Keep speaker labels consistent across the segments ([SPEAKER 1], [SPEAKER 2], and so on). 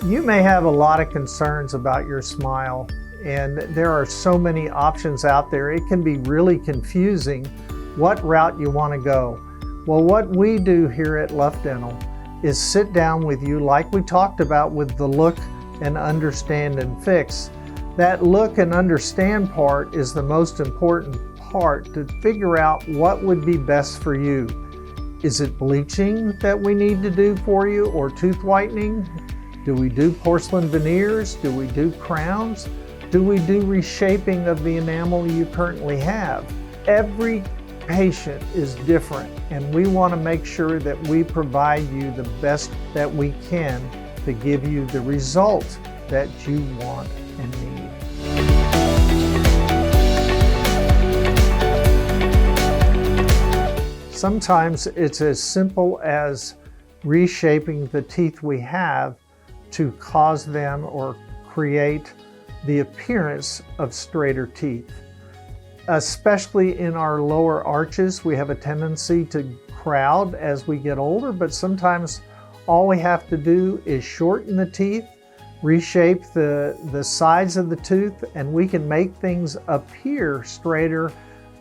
[SPEAKER 1] You may have a lot of concerns about your smile, and there are so many options out there. It can be really confusing what route you want to go. Well, what we do here at LUF Dental is sit down with you like we talked about with the look and understand and fix. That look and understand part is the most important part to figure out what would be best for you. Is it bleaching that we need to do for you, or tooth whitening? Do we do porcelain veneers? Do we do crowns? Do we do reshaping of the enamel you currently have? Every patient is different, and we want to make sure that we provide you the best that we can to give you the result that you want and need. Sometimes it's as simple as reshaping the teeth we have to cause them or create the appearance of straighter teeth. Especially in our lower arches, we have a tendency to crowd as we get older, but sometimes all we have to do is shorten the teeth, reshape the sides of the tooth, and we can make things appear straighter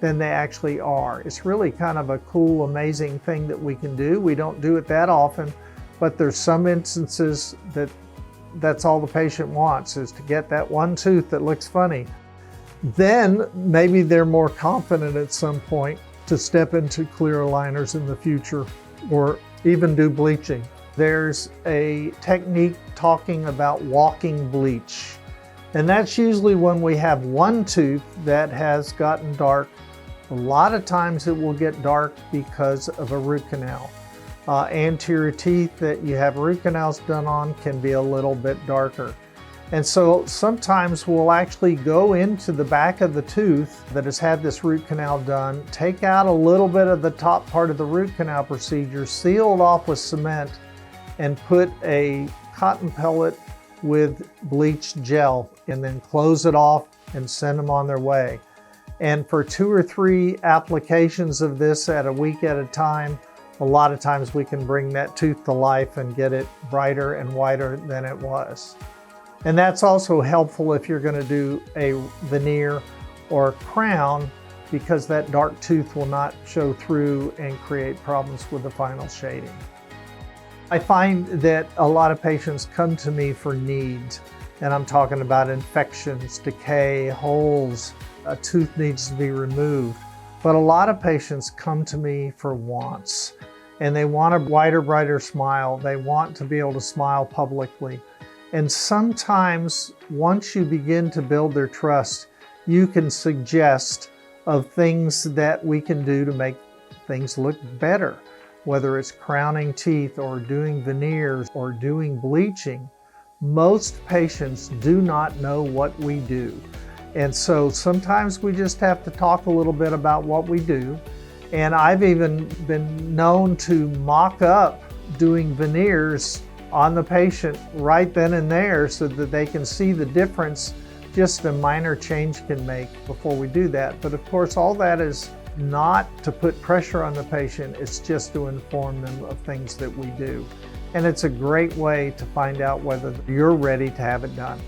[SPEAKER 1] than they actually are. It's really kind of a cool, amazing thing that we can do. We don't do it that often, but there's some instances that's all the patient wants, is to get that one tooth that looks funny. Then maybe they're more confident at some point to step into clear aligners in the future or even do bleaching. There's a technique talking about walking bleach, and that's usually when we have one tooth that has gotten dark. A lot of times it will get dark because of a root canal. Anterior teeth that you have root canals done on can be a little bit darker. And so sometimes we'll actually go into the back of the tooth that has had this root canal done, take out a little bit of the top part of the root canal procedure, seal it off with cement, and put a cotton pellet with bleached gel, and then close it off and send them on their way. And for 2 or 3 applications of this at a week at a time, a lot of times we can bring that tooth to life and get it brighter and whiter than it was. And that's also helpful if you're going to do a veneer or crown, because that dark tooth will not show through and create problems with the final shading. I find that a lot of patients come to me for needs, and I'm talking about infections, decay, holes, a tooth needs to be removed. But a lot of patients come to me for wants, and they want a whiter, brighter smile. They want to be able to smile publicly. And sometimes once you begin to build their trust, you can suggest of things that we can do to make things look better, whether it's crowning teeth or doing veneers or doing bleaching. Most patients do not know what we do. And so sometimes we just have to talk a little bit about what we do. And I've even been known to mock up doing veneers on the patient right then and there so that they can see the difference just a minor change can make before we do that. But of course, all that is not to put pressure on the patient, it's just to inform them of things that we do. And it's a great way to find out whether you're ready to have it done.